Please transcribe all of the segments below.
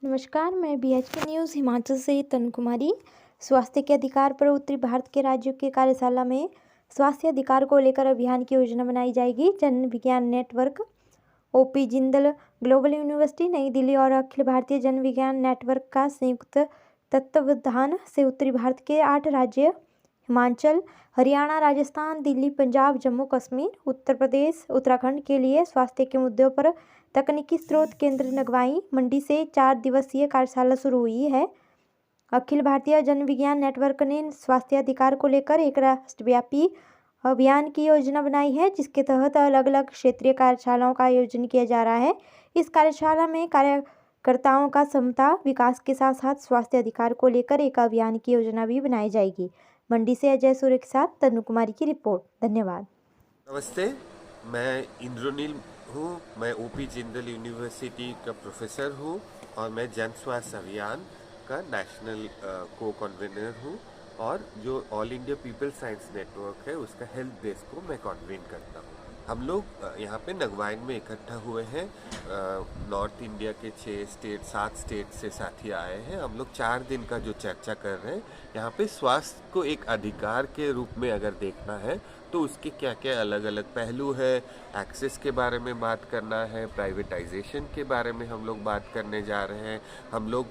नमस्कार, मैं BHP news Himachal से तनु कुमारी। स्वास्थ्य के अधिकार पर उत्तरी भारत के राज्यों की कार्यशाला में स्वास्थ्य अधिकार को लेकर अभियान की योजना बनाई जाएगी। जन विज्ञान network, OP Jindal global university नई दिल्ली और अखिल भारतीय जन विज्ञान नेटवर्क का संयुक्त तत्वावधान से उत्तरी भारत के 8 राज्य हिमाचल, हरियाणा, राजस्थान, दिल्ली, पंजाब, जम्मू कश्मीर, उत्तर प्रदेश, उत्तराखंड के लिए स्वास्थ्य के मुद्दों पर तकनीकी स्रोत केंद्र नगवाई मंडी से 4 दिवसीय कार्यशाला शुरू हुई है। अखिल भारतीय जन विज्ञान नेटवर्क ने स्वास्थ्य अधिकार को लेकर एक राष्ट्रव्यापी अभियान की योजना बनाई है, जिसके तहत अलग अलग क्षेत्रीय कार्यशालाओं का आयोजन किया जा रहा है। इस कार्यशाला में कार्यकर्ताओं का क्षमता विकास के साथ साथ स्वास्थ्य अधिकार को लेकर एक अभियान की योजना भी बनाई जाएगी। मंडी से अजय सूर्य के साथ तनु कुमारी की रिपोर्ट। धन्यवाद। नमस्ते, मैं इंद्रनील हूँ। मैं ओपी जिंदल यूनिवर्सिटी का प्रोफेसर हूँ और मैं जन स्वास्थ्य अभियान का नेशनल को कन्वीनर हूँ और जो all India People Science network है उसका हेल्थ डेस्क को मैं कन्वीन करता हूँ। हम लोग यहाँ पे नगवाइन में इकट्ठा हुए हैं। नॉर्थ इंडिया के 7 स्टेट से साथी आए हैं। हम लोग 4 दिन का जो चर्चा कर रहे हैं, यहाँ पे स्वास्थ्य को एक अधिकार के रूप में अगर देखना है तो उसके क्या क्या अलग अलग पहलू है। एक्सेस के बारे में बात करना है, प्राइवेटाइजेशन के बारे में हम लोग बात करने जा रहे हैं। हम लोग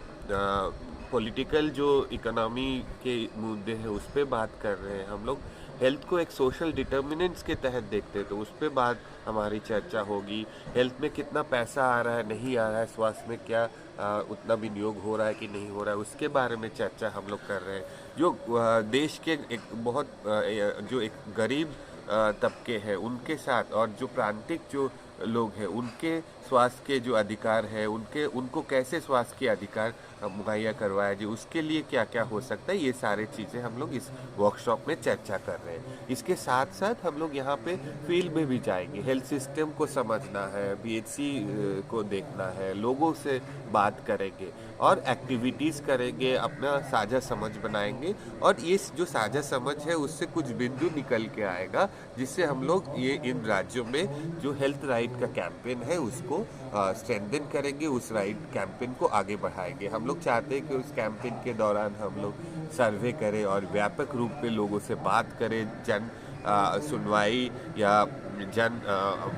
पॉलिटिकल जो इकोनॉमी के मुद्दे हैं उस पर बात कर रहे हैं। हम लोग हेल्थ को एक सोशल डिटर्मिनेंट्स के तहत देखते हैं तो उस पर बात हमारी चर्चा होगी। हेल्थ में कितना पैसा आ रहा है, नहीं आ रहा है, स्वास्थ्य में क्या उतना विनियोग हो रहा है कि नहीं हो रहा है, उसके बारे में चर्चा हम लोग कर रहे हैं। जो देश के जो एक गरीब तबके हैं उनके साथ और जो प्रांतिक जो लोग हैं उनके स्वास्थ्य के जो अधिकार है उनको कैसे स्वास्थ्य के अधिकार मुहैया करवाया जाए, उसके लिए क्या क्या हो सकता है, ये सारी चीज़ें हम लोग इस वर्कशॉप में चर्चा कर रहे हैं। इसके साथ साथ हम लोग यहाँ पे फील्ड में भी जाएंगे। हेल्थ सिस्टम को समझना है, बीएचसी को देखना है, लोगों से बात करेंगे और एक्टिविटीज़ करेंगे, अपना साझा समझ बनाएंगे और ये जो साझा समझ है उससे कुछ बिंदु निकल के आएगा जिससे हम लोग ये इन राज्यों में जो हेल्थ राइट का कैंपेन है उसको स्ट्रेंथन करेंगे, उस राइट कैंपेन को आगे बढ़ाएंगे। हम लोग चाहते हैं कि उस कैंपेन के दौरान हम लोग सर्वे करें और व्यापक रूप पे लोगों से बात करें, जन सुनवाई या जन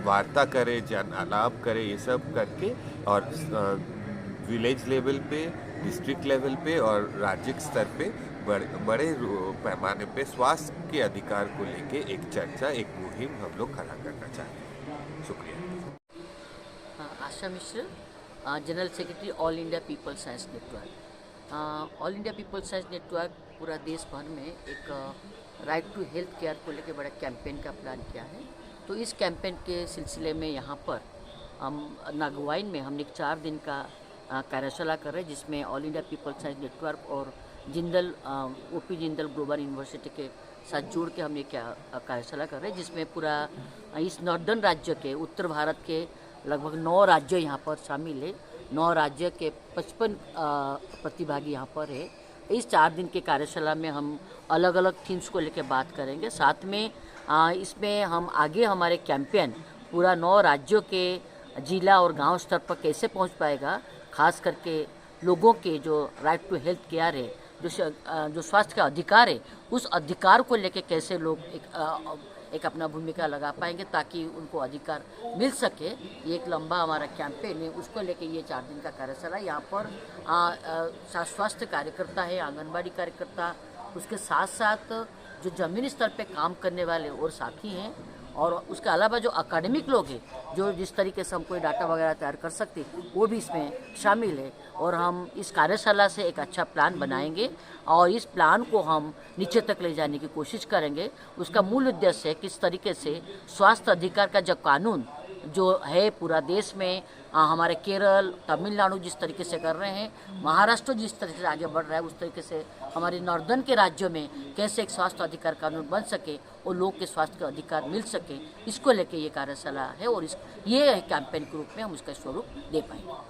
वार्ता करें, जन आलाप करें, ये सब करके और विलेज लेवल पे, डिस्ट्रिक्ट लेवल पे और राज्य स्तर पे बड़े पैमाने पे स्वास्थ्य के अधिकार को लेके एक चर्चा, एक मुहिम हम लोग खड़ा करना चाहते हैं। शुक्रिया। Asha Mishra, general secretary All India People Science Network. All India People Science Network पूरा देश भर में एक राइट टू हेल्थ केयर को लेकर बड़ा कैंपेन का प्लान किया है। तो इस कैंपेन के सिलसिले में यहाँ पर हम नागवाइन में हमने 4 दिन का कार्यशाला कर रहे हैं, जिसमें all India People Science network और ओपी जिंदल ग्लोबल यूनिवर्सिटी के साथ जोड़ के हम ये कार्यशाला कर रहे हैं, जिसमें पूरा इस नॉर्दर्न राज्य के, उत्तर भारत के लगभग 9 राज्य यहाँ पर शामिल है। 9 राज्य के 55 प्रतिभागी यहाँ पर है। इस 4 दिन के कार्यशाला में हम अलग अलग थीम्स को लेकर बात करेंगे। साथ में इसमें हम आगे हमारे कैंपेन पूरा 9 राज्यों के जिला और गांव स्तर पर कैसे पहुंच पाएगा, खास करके लोगों के जो राइट टू हेल्थ केयर है, जो स्वास्थ्य का अधिकार है, उस अधिकार को लेकर कैसे लोग एक अपना भूमिका लगा पाएंगे ताकि उनको अधिकार मिल सके। ये एक लंबा हमारा कैंपेन है, उसको लेके ये 4 दिन का कार्यशाला। यहाँ पर स्वास्थ्य कार्यकर्ता है, आंगनबाड़ी कार्यकर्ता, उसके साथ साथ जो ज़मीनी स्तर पे काम करने वाले और साथी हैं, और उसके अलावा जो अकेडमिक लोग हैं, जो जिस तरीके से हम कोई डाटा वगैरह तैयार कर सकते हैं, वो भी इसमें शामिल है। और हम इस कार्यशाला से एक अच्छा प्लान बनाएंगे और इस प्लान को हम नीचे तक ले जाने की कोशिश करेंगे। उसका मूल उद्देश्य है किस तरीके से स्वास्थ्य अधिकार का जो कानून जो है पूरा देश में, हमारे केरल, तमिलनाडु जिस तरीके से कर रहे हैं, महाराष्ट्र जिस तरीके से आगे बढ़ रहा है, उस तरीके से हमारे नॉर्दर्न के राज्यों में कैसे एक स्वास्थ्य अधिकार कानून बन सके और लोग के स्वास्थ्य का अधिकार मिल सके, इसको लेके ये कार्यशाला है और ये कैंपेन के रूप में हम उसका स्वरूप दे पाएंगे।